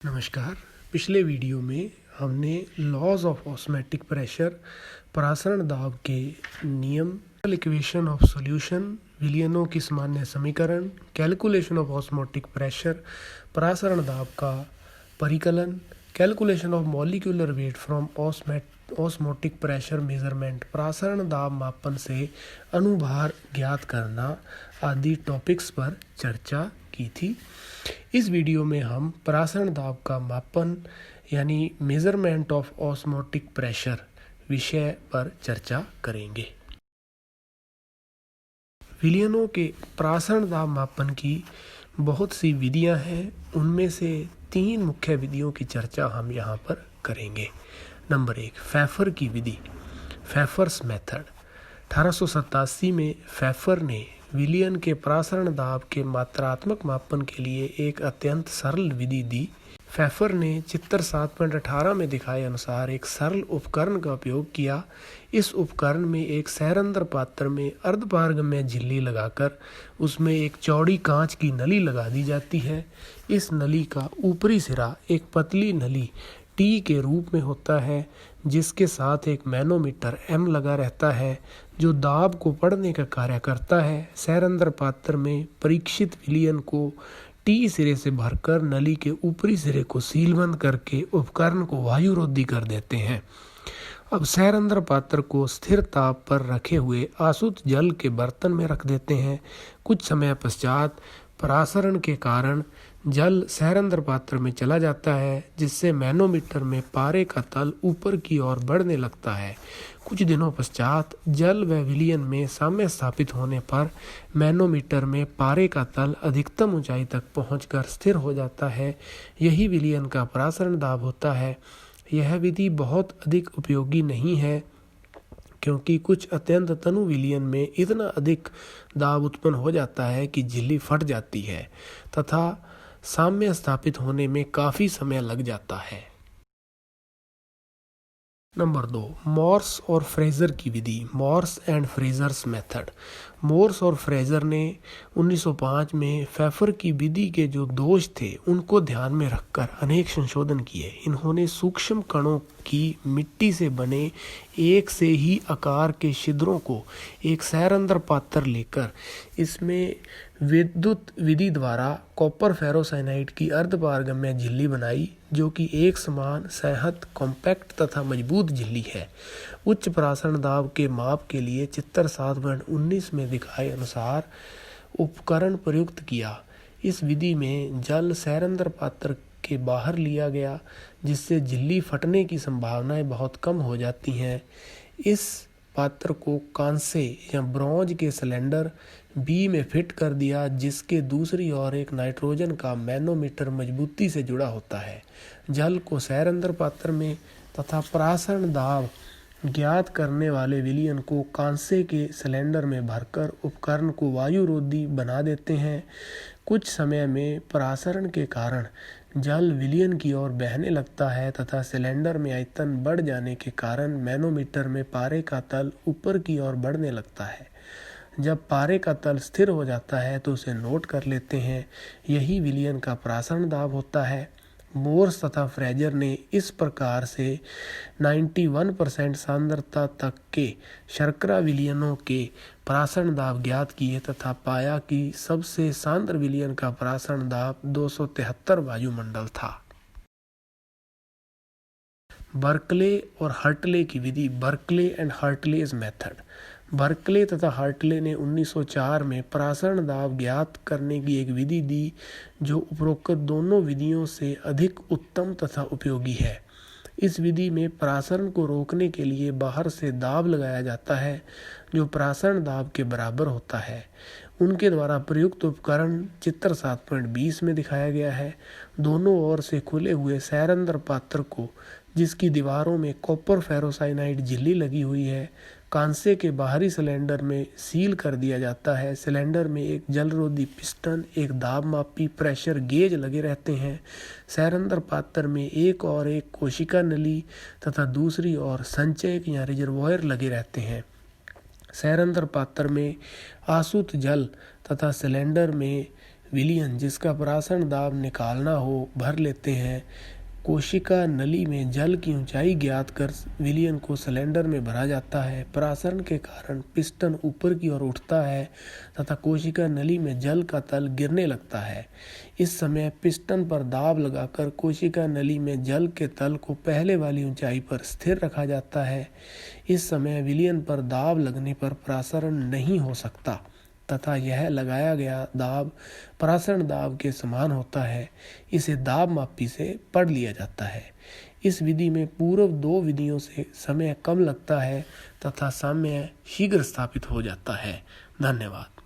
नमस्कार। पिछले वीडियो में हमने लॉज ऑफ ऑस्मैटिक प्रेशर, परासरण दाब के नियम, इक्वेशन ऑफ सॉल्यूशन, विलियनों की सामान्य समीकरण, कैलकुलेशन ऑफ ऑस्मोटिक प्रेशर, परासरण दाब का परिकलन, calculation of molecular weight from osmotic pressure measurement, परासरण दाब मापन से अनुभार ज्ञात करना आदि टॉपिक्स पर चर्चा की थी। इस वीडियो में हम परासरण दाब का मापन यानी मेजरमेंट ऑफ ऑस्मोटिक प्रेशर विषय पर चर्चा करेंगे। विलियनों के परासरण दाब मापन की बहुत सी विधियां हैं, उनमें से 3 मुख्य विधियों की चर्चा हम यहाँ पर करेंगे। नंबर 1, फैफर की विधि, फैफर्स मेथड। 1887 में फैफर ने विलियन के परासरण दाब के मात्रात्मक मापन के लिए एक अत्यंत सरल विधि दी। फैफर ने चित्र 7.18 में दिखाए अनुसार एक सरल उपकरण का उपयोग किया। इस उपकरण में एक सैरंध्र पात्र में अर्धपारगम्य झिल्ली लगाकर उसमें एक चौड़ी कांच की नली लगा दी जाती है। इस नली का ऊपरी सिरा एक पतली नली टी के रूप में होता है, जिसके साथ एक मैनोमीटर M लगा रहता है जो दाब को पढ़ने का कार्य करता है। सैरंध्र पात्र में परीक्षित विलियन को टी सिरे से भरकर नली के ऊपरी सिरे को सीलबंद करके उपकरण को वायुरोधी कर देते हैं। अब सैरंध्र पात्र को स्थिर ताप पर रखे हुए आसुत जल के बर्तन में रख देते हैं। कुछ समय पश्चात परासरण के कारण जल सैरंध्र पात्र में चला जाता है, जिससे मैनोमीटर में पारे का तल ऊपर की ओर बढ़ने लगता है। कुछ दिनों पश्चात जल व विलियन में साम्य स्थापित होने पर मैनोमीटर में पारे का तल अधिकतम ऊंचाई तक पहुंचकर स्थिर हो जाता है। यही विलियन का परासरण दाब होता है। यह विधि बहुत अधिक उपयोगी नहीं है, क्योंकि कुछ अत्यंत तनु विलियन में इतना अधिक दाब उत्पन्न हो जाता है कि झिल्ली फट जाती है तथा साम्य स्थापित होने में काफ़ी समय लग जाता है। नंबर 2, मॉर्स और फ्रेजर की विधि, मॉर्स एंड फ्रेजर्स मेथड। मॉर्स और फ्रेजर ने 1905 में फैफर की विधि के जो दोष थे उनको ध्यान में रखकर अनेक संशोधन किए। इन्होंने सूक्ष्म कणों की मिट्टी से बने एक से ही आकार के छिद्रों को एक सैरंध्र पात्र लेकर इसमें विद्युत विधि द्वारा कॉपर फेरोसाइनाइड की अर्धपारगम्य झिल्ली बनाई, जो कि एक समान, सेहत, कॉम्पैक्ट तथा मजबूत झिल्ली है। उच्च परासरण दाब के माप के लिए चित्र 7.19 में दिखाए अनुसार उपकरण प्रयुक्त किया। इस विधि में जल सैरंध्र पात्र के बाहर लिया गया, जिससे झिल्ली फटने की संभावनाएं बहुत कम हो जाती हैं। इस पात्र को कांसे या ब्रॉन्ज के सिलेंडर बी में फिट कर दिया, जिसके दूसरी ओर एक नाइट्रोजन का मैनोमीटर मजबूती से जुड़ा होता है। जल को सैरंध्र पात्र में तथा परासरण दाब ज्ञात करने वाले विलियन को कांसे के सिलेंडर में भरकर उपकरण को वायुरोधी बना देते हैं। कुछ समय में परासरण के कारण जल विलियन की ओर बहने लगता है तथा सिलेंडर में आयतन बढ़ जाने के कारण मैनोमीटर में पारे का तल ऊपर की ओर बढ़ने लगता है। जब पारे का तल स्थिर हो जाता है तो उसे नोट कर लेते हैं। यही विलियन का परासरण दाब होता है। मोर्स तथा फ्रेजर ने इस प्रकार से 91% सांद्रता तक के शर्करा विलियनों के परासरण दाब ज्ञात किए तथा पाया कि सबसे सांद्र विलियन का परासरण दाब 273 वायुमंडल था। बर्कले और हर्टले की विधि, बर्कले एंड हर्टलेज मेथड। बर्कले तथा हर्टले ने 1904 में परासरण दाब ज्ञात करने की एक विधि दी, जो उपरोक्त दोनों विधियों से अधिक उत्तम तथा उपयोगी है। इस विधि में परासरण को रोकने के लिए बाहर से दाब लगाया जाता है, जो परासरण दाब के बराबर होता है। उनके द्वारा प्रयुक्त उपकरण चित्र 7.20 में दिखाया गया है। दोनों ओर से खुले हुए सैरंध्र पात्र को, जिसकी दीवारों में कॉपर फेरोसाइनाइड झिल्ली लगी हुई है, कांसे के बाहरी सिलेंडर में सील कर दिया जाता है। सिलेंडर में एक जलरोधी पिस्टन, एक दाब मापी प्रेशर गेज लगे रहते हैं। सैरंध्र पात्र में एक कोशिका नली तथा दूसरी ओर संचयक या रिजर्वॉयर लगे रहते हैं। सैरंध्र पात्र में आसुत जल तथा सिलेंडर में विलयन जिसका प्राशन दाब निकालना हो भर लेते हैं। कोशिका नली में जल की ऊंचाई ज्ञात कर विलयन को सिलेंडर में भरा जाता है। प्रासरण के कारण पिस्टन ऊपर की ओर उठता है तथा कोशिका नली में जल का तल गिरने लगता है। इस समय पिस्टन पर दाब लगाकर कोशिका नली में जल के तल को पहले वाली ऊंचाई पर स्थिर रखा जाता है। इस समय विलयन पर दाब लगने पर प्रासरण नहीं हो सकता तथा यह लगाया गया दाब प्रासरण दाब के समान होता है। इसे दाब मापी से पढ़ लिया जाता है। इस विधि में पूर्व दो विधियों से समय कम लगता है तथा साम्य शीघ्र स्थापित हो जाता है। धन्यवाद।